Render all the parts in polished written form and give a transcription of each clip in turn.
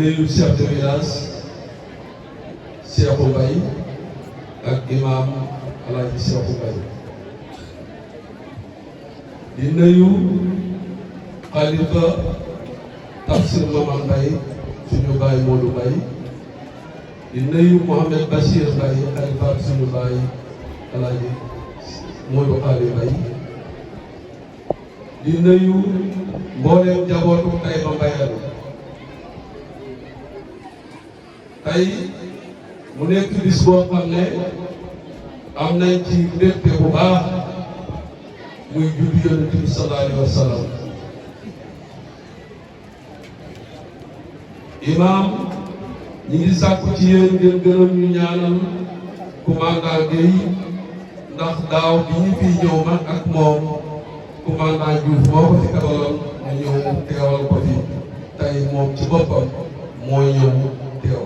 nuyu chef de village Cheikhou Mbaye ak imam Alaaji Cheikhou Mbaye di nuyu xalifa Tafsir Maman Mbaye suñu baay Modou Mbaye di nuyu Mohamed Bachir Mbaye xalifa suñu baay Alaaji Modou Khali Mbaye di nuyu mbooleem jabootu Taïba Mbayeen tey mu nekk bis boo xam ne am nañ ci mbégte bu baax muy juddu Yonent bi sallallahu alayhi wa sallam. Imaam ñi ngi sàkku ci yéen ngeen gërëm ñu ñaanal commandant Guèye ndax daaw bi ñu fiy ñëw man ak moom commandant Diouf moo ko fi tegaloon mu ñëw teewal ko fi tey moom ci boppam mooy ñëw teew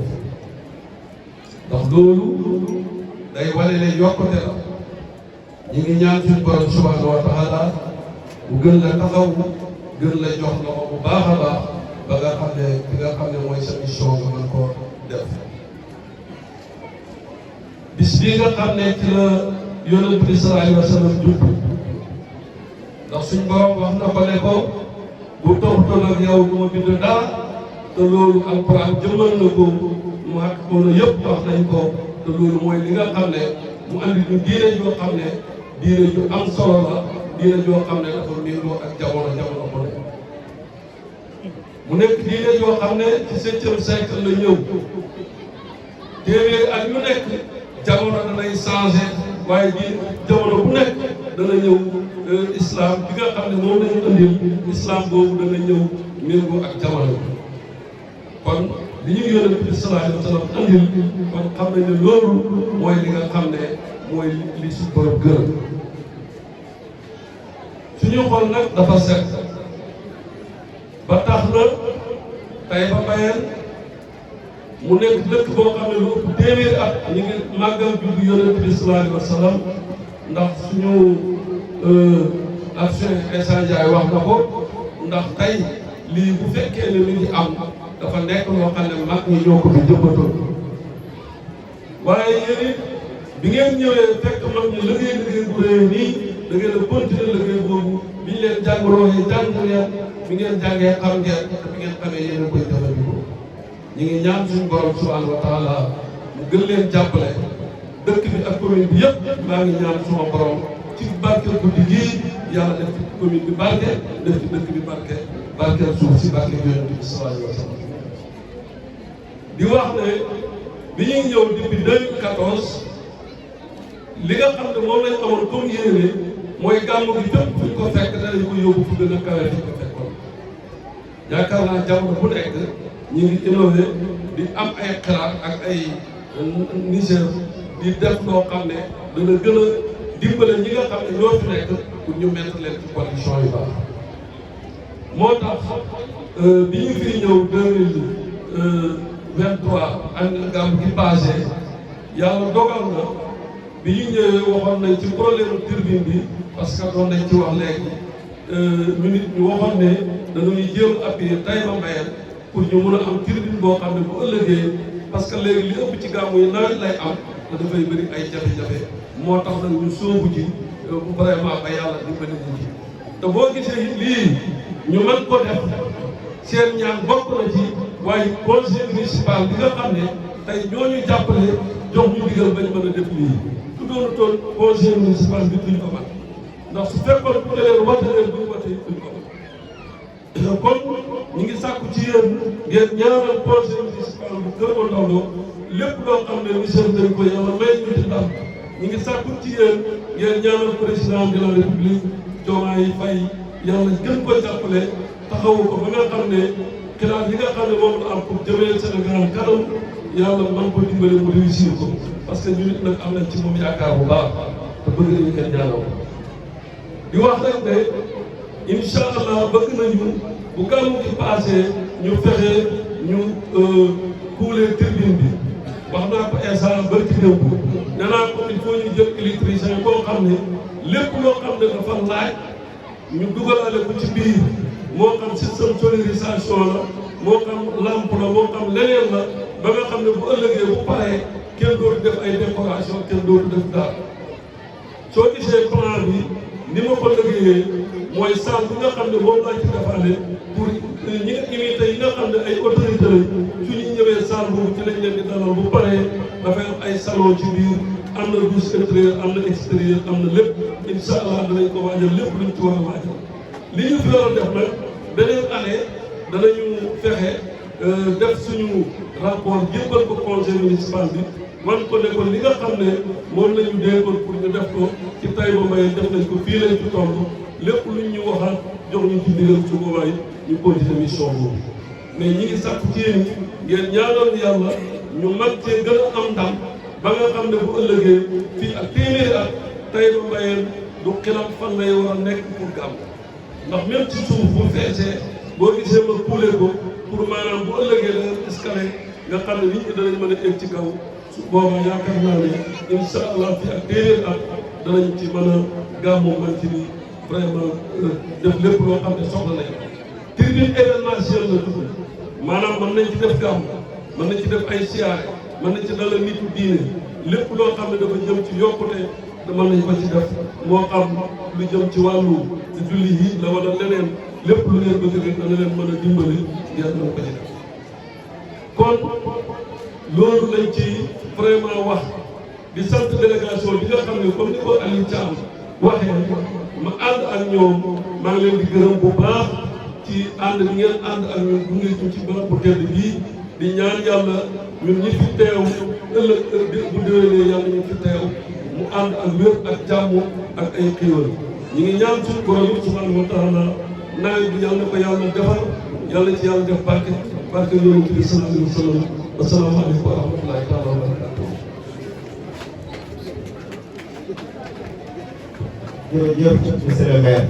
ndax loolu day wane ne yokkute la ñu ngi ñaan suñu borom subhanahu wa taala bu gën la taxaw gën la jox loxo bu baax a baax ba nga xam ne bi nga xam ne mooy sa mission nga mën koo def bis bii nga xam ne ci la Yonent bi sallallahu alayhi wa sallam judd ndax suñ borom wax na ko ne ko bu toppatoon ak yow du ma bind dara te loolu alquran jëmmal na ko mu ak ko na yëpp wax nañ ko te loolu mooy li nga xam ne mu andi ñu diine joo xam ne diine ju am solo la diine joo xam ne dafa méngoo ak jamono bu ne mu nekk diine joo xam ne ci 7e siècle la ñëw téeméeri at yu nekk jamono danay changé waaye di jamono bu nekk dana ñëw islam bi nga xam ne moom lañu andil islam boobu dana ñëw méngoo ak jamono kon li ñu Yonent bi sallallahu alayhi wa sallam andil kon xam nañ ne loolu mooy li nga xam ne mooy li suñu borom gërëm suñu xol nag dafa set ba tax na Taïba Mbayeen mu nekk dëkk boo xam ne lu ëpp téeméeri at ñu ngi màggal juddu Yonent bi sallallahu alayhi wa sallam ndax suñu action Issa Ndiaye wax na ko ndax tey lii bu fekkee ne mi ngi am dafa nekk loo xam ne mag ñi ñoo ko fi jëmbatoon waaye yéen it bi ngeen ñëwee fekk mag ñi liggéey bu rëy nii da ngeen a continuer liggéey boobu bi ñu leen jàngaloo jàng ngeen bi ngeen jàngee xam ngeen te bi ngeen xamee yéen a koy jëfandikoo ñu ngi ñaan suñu borom subhanahu wa taala mu gën leen jàppale dëkk bi ak commune bi yëpp maa ngi ñaan suma borom ci barke guddi gii yàlla def ci commune bi barke def ci dëkk bi barke barkeel suuf si barke Yonent bi sallallahu alayhi wa sallam di wax ne bi ñuy ñëw depuis 2014 li nga xam ne moom lañ amoon comme yéene mooy gàmmu gi fépp fu ñu ko fekk danañ ko yóbbu fu gën a kawe fi ko fekkoon yaakaar naa jamono bu nekk ñu ngi innové di am ay xalaat ak ay Niger di def loo xam ne dana gën a dimbale ñi nga xam ne ñoo fi nekk pour ñu mettre leen ci condition yu baax moo tax bi ñu fi ñëw 2023 ak gàmmu gi passé yàlla dogal na bi ñu ñëwee waxoon nañ ci problème turbine bi parce que doon nañ ci wax léegi ñu nit ñu waxoon ne dañuy jéem appuyer Taïba Mbayeen pour ñu mën a am turbine boo xam ne bu ëllëgee parce que léegi li ëpp ci gàmmu yi nawet lay am te dafay bëri ay jafe-jafe moo tax nag ñu sóobu ci vraiment ba yàlla dimbali ñu ci te boo gisee lii ñu mën ko def seen ñaan bokk na ci waaye conseil municipal bi nga xam ne tey ñoo ñu jàppale jox ñu digal bañ mën a def lii su doon toon conseil municipal bi duñ ko mën ndax su fekkoon ku leen wate leen duñ wate duñ ko mën kon ñu ngi sàkku ci yéen ngeen ñaanal conseil municipal bu Kër Mandondo lépp loo xam ne monsieur dañ ko yàlla may ñu ci ndam ñu ngi sàkku ci yéen ngeen ñaanal président de la république Diomaye Faye yàlla gën ko jàppale taxawu ko ba nga xam ne xilaat yi nga xam ne moom la am pour jëmee Sénégal kanam yàlla man ko dimbale mu réussir ko parce que ñu nit nag am nañ ci moom yaakaar bu baax te bëgg nañu kenn ñaanal di wax rek ne incha allah bëgg nañu bu gàmmu gi passé ñu fexe ñu couler turbine bi wax naa ko instant barki démb nee naa ko il faut ñu jël électricien boo xam ne lépp loo xam ne dafa laaj ñu dugalaale ko ci biir moo xam système sonorisation la moo xam lampe la moo xam leneen la ba nga xam ne bu ëllëgee bu paree kenn dootu def ay décoration kenn dootu def daal soo gisee plan bi ni ma ko liggéeyee mooy salle bi nga xam ne moom laa ci defaale pour ñi nga invité yi nga xam ne ay autorité lañ su ñu ñëwee salle boobu ci lañ leen di dalal bu paree dafay am ay salon ci biir am na douche intérieur am na extérieur am na lépp incha allah danañ ko waajal lépp luñ ci war a waajal li ñu fi war a def nag beneen année danañu fexe def suñu rapport jébbal ko conseil municipal bi wan ko ne ko li nga xam ne moom la ñu déggoon pour ñu def ko ci Taïba Mbayeen def nañ ko fii lañ ci toll lépp luñ ñu waxaat jox ñu ci ndigal su boobaa ñu continuer mission boobu mais ñi ngi sàkk ci yéen ngeen ñaanal yàlla ñu mag cee gën a am ndam ba nga xam ne bu ëllëgee fii ak téeméeri at Taïba Mbayeen du xilam fan lay war a nekk pour gàmm ndax même ci suuf bu feesee boo gisee ma puulee ko pour maanaam bu ëllëgee da nga escalier nga xam ne nit ñi danañ mën a egg ci kaw su boobaa yaakaar naa ne incha allah fii ak téeméeri at danañ ci mën a gàmmu man ci ni vraiment def lépp loo xam ne soxla nañ tribune événementielle la tudd maanaam mën nañ ci def gàmm mën nañ ci def ay siyaare mën nañ ci dalal nitu diine lépp loo xam ne dafa jëm ci yokkute mën nañ ko ci def moo xam lu jëm ci wàllu julli yi la wala leneen lépp lu ngeen bëgg rek dana leen mën a dimbali ngeen mën ko ci def kon loolu lañ ci vraiment wax di sant délégation bi nga xam ne comme ni ko Aliou Thiam waxee ma ànd ak ñoom maa ngi leen di gërëm bu baax ci ànd bi ngeen ànd ak ñun bu ngeen ñu ci barab bu tedd bii di ñaan yàlla ñun ñi fi teew ëllëg bu déwénee yàlla ñu fi teew mu ànd ak wér ak jàmm ak ay xéewal ñu ngi ñaan suñu borom subhanahu wa taala nawet bi yàlla na ko yàlla defar yàlla ci yàlla def barke barke yonent bi sallallahu alayhi wa sallam asalaamaaleykum wa rahmatullahi taala wa barakatuh. jërëjëf monsieur le maire